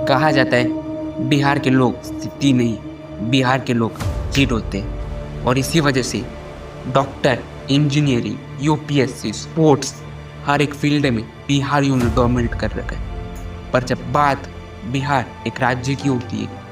कहा जाता है बिहार के लोग सिद्धि नहीं, बिहार के लोग चीट होते हैं। और इसी वजह से डॉक्टर, इंजीनियरिंग, यूपीएससी, स्पोर्ट्स, हर एक फील्ड में बिहारियों ने डोमिनेट कर रखा है। पर जब बात बिहार एक राज्य की होती है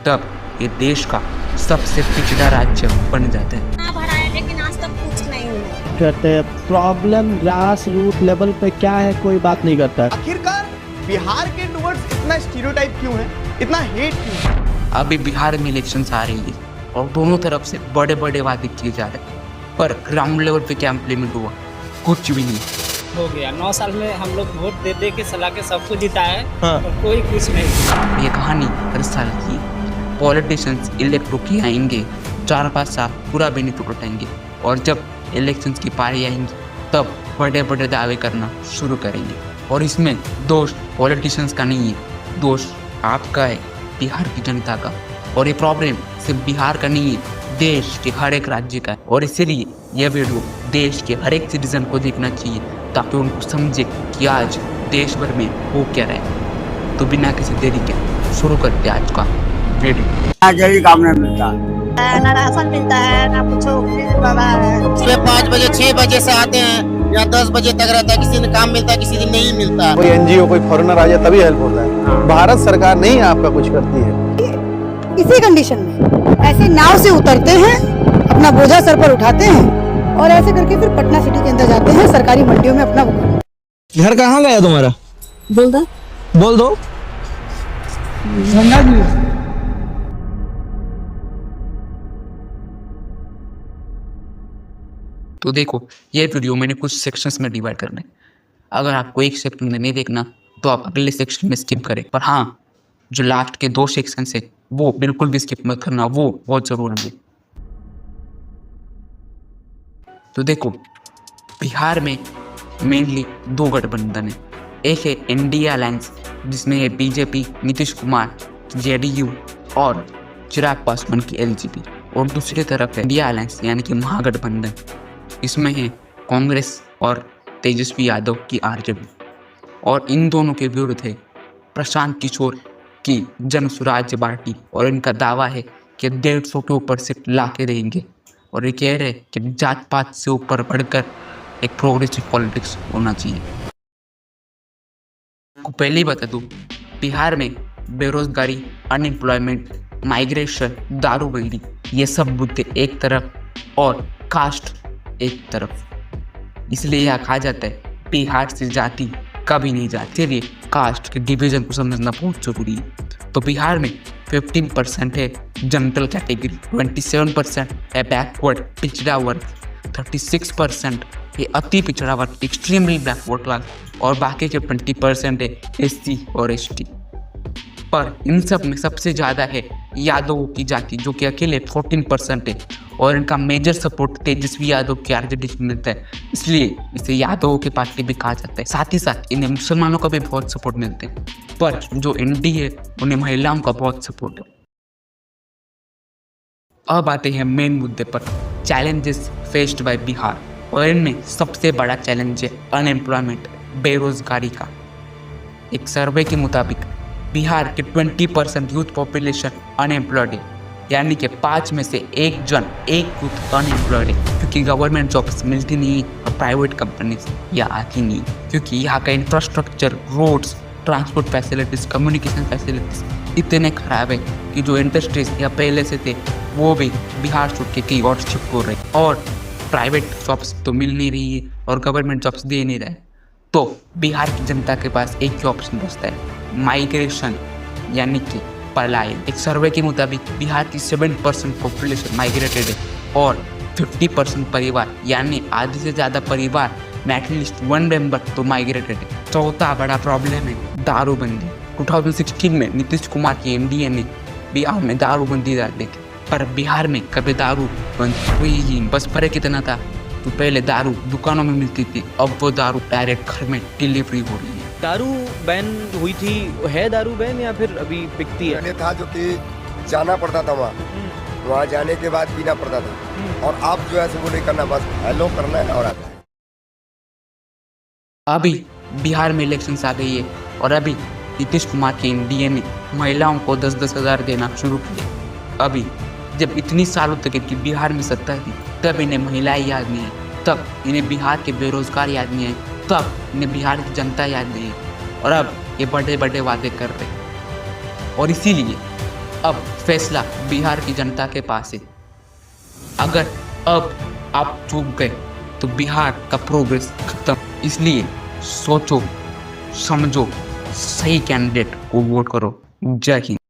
तब ये देश का सबसे पिछड़ा राज्य बन जाता है। भरा है लेकिन आज तक कुछ नहीं हुआ। करते हैं प्रॉब्लम ग्रास रूट लेवल पे क्या है कोई बात नहीं करता है। आखिरकार बिहार के टुवर्ड्स इतना स्टीरियोटाइप क्यों है, इतना हेट क्यों है? अभी बिहार में इलेक्शंस आ रही है और दोनों तरफ से बड़े बड़े वादे किए जा रहे हैं, पर ग्राउंड लेवल पे क्या इम्प्लीमेंट हुआ? कुछ भी नहीं हो गया। 9 साल में हम लोग वोट दे दे के सलाह के सबको जिताए हाँ। और कोई कुछ नहीं। ये कहानी हर साल की। पॉलिटिशियंस इलेक्ट होके आएंगे, 4-5 साल पूरा बेनिफिट उठाएंगे और जब इलेक्शंस की पारी आएंगी तब बड़े बड़े दावे करना शुरू करेंगे। और इसमें दोष पॉलिटिशियंस का नहीं है, दोष आपका है, बिहार की जनता का। और ये प्रॉब्लम सिर्फ बिहार का नहीं है, देश के हर एक राज्य का है। और इसीलिए यह वीडियो देश के हर एक सिटीजन को देखना चाहिए ताकि उनको समझे कि आज देश भर में हो क्या रहा है। तो बिना किसी देरी के शुरू करते हैं आज का वीडियो। जल्दी काम नहीं मिलता, ना राशन मिलता है ना कुछ है। सुबह 5 बजे 6 बजे से आते हैं या 10 बजे तक रहता है, किसी दिन काम मिलता है किसी दिन नहीं मिलता। कोई एनजीओ कोई फॉरेनर आ जाए तभी हेल्प होता है। भारत सरकार नहीं आपका कुछ करती है। इसी कंडीशन में ऐसे नाव से उतरते हैं, अपना बोझा सर पर उठाते हैं और ऐसे करके फिर पटना सिटी के अंदर जाते हैं, सरकारी मंडियों में अपना वो। घर कहाँ गया तुम्हारा? बोल दो बोल दो। तो देखो, ये वीडियो मैंने कुछ सेक्शंस में डिवाइड करना है। अगर आपको एक सेक्शन में नहीं देखना तो आप अगले सेक्शन में स्किप करें, पर हाँ, जो लास्ट के 2 सेक्शन है वो बिल्कुल भी स्किप मत करना, वो बहुत जरूरी है। तो देखो, बिहार में मेनली 2 गठबंधन है। एक है इंडिया अलायंस जिसमें है बीजेपी, नीतीश कुमार, जेडीयू और चिराग पासवान की एलजेपी, और दूसरी तरफ है इंडिया अलायंस यानी कि महागठबंधन। इसमें है कांग्रेस और तेजस्वी यादव की आरजेडी। और इन दोनों के विरुद्ध है प्रशांत किशोर की जन स्वराज्य पार्टी, और इनका दावा है कि 150 के ऊपर सीट ला के देंगे। और ये कह रहे हैं कि जात पात से ऊपर बढ़कर एक प्रोग्रेसिव पॉलिटिक्स होना चाहिए। आपको पहले ही बता दूं, बिहार में बेरोजगारी, अनएम्प्लॉयमेंट, माइग्रेशन, दारूबंदी, ये सब मुद्दे एक तरफ और कास्ट एक तरफ। इसलिए यह कहा जाता है बिहार से जाति कभी नहीं जाती। इसलिए कास्ट के डिवीजन को समझना बहुत जरूरी है। तो बिहार में 15% है जनरल कैटेगरी, 27% है बैकवर्ड पिछड़ा वर्ग, 36% ये अति पिछड़ा वर्ग एक्सट्रीमली बैकवर्ड वर्ग, और बाकी के 20% है एससी और एसटी। पर इन सब में सबसे ज़्यादा है यादवों की जाति जो कि अकेले 14% है, और इनका मेजर सपोर्ट तेजस्वी यादव के आरजेडी में मिलता है, इसलिए इसे यादवों की पार्टी भी कहा जाता है। साथ ही साथ इन्हें मुसलमानों का भी बहुत सपोर्ट मिलते हैं, पर जो एनडी है उन्हें महिलाओं का बहुत सपोर्ट है। अब आते हैं मेन मुद्दे पर, चैलेंजेस फेस्ड बाय बिहार, और इनमें सबसे बड़ा चैलेंज है अनएम्प्लॉयमेंट, बेरोजगारी का। एक सर्वे के मुताबिक बिहार के 20% यूथ पॉपुलेशन अनएम्प्लॉयड है, यानी कि 5 में से एक यूथ अनएम्प्लॉयड है, क्योंकि गवर्नमेंट जॉब्स मिलती नहीं और प्राइवेट कंपनीज या आती नहीं, क्योंकि यहाँ का infrastructure, roads, transport facilities, communication facilities इतने खराब है कि जो इंडस्ट्रीज या पहले से थे वो भी बिहार छोड़ के कहीं और शिफ्ट हो रहे हैं, और प्राइवेट जॉब्स तो मिल नहीं रही है और गवर्नमेंट जॉब्स दे नहीं रहे। तो बिहार की जनता के पास एक ही ऑप्शन बचता है, माइग्रेशन यानी कि पलायन। एक सर्वे के मुताबिक बिहार की 7% पॉपुलेशन माइग्रेटेड है और 50% परिवार यानी आधे से ज़्यादा परिवार में एटलीस्ट 1 मेंबर तो माइग्रेटेड है। चौथा बड़ा प्रॉब्लम है दारूबंदी। 2016 में नीतीश कुमार की एनडीए ने बिहार में दारूबंदी डाल दी, पर बिहार में कभी दारू बंद हुई ही नहीं। बस फर्क इतना था तो पहले दारू दुकानों में मिलती थी, अब वो दारू डायरेक्ट घर में डिलीवरी हो रही है। दारू बैन हुई थी, है दारू बैन या फिर अभी बिकती है? पहले था जो कि जाना पड़ता था वहाँ जाने के बाद पीना पड़ता था, और आप जो है वो नहीं करना, बस हेलो करना है और आता है। अभी बिहार में इलेक्शंस आ गई है और अभी नीतीश कुमार के एनडीए ने महिलाओं को 10-10 हज़ार देना शुरू किया। अभी जब इतनी सालों तक इनकी बिहार में सत्ता थी तब इन्हें महिलाएं याद नहीं है, तब इन्हें बिहार के बेरोजगार याद नहीं है, तब इन्हें बिहार की जनता याद नहीं है, और अब ये बड़े बड़े वादे कर रहे हैं। और इसीलिए अब फैसला बिहार की जनता के पास है। अगर अब आप चूक गए तो बिहार का प्रोग्रेस खत्म। इसलिए सोचो, समझो, सही कैंडिडेट को वोट करो। जय हिंद।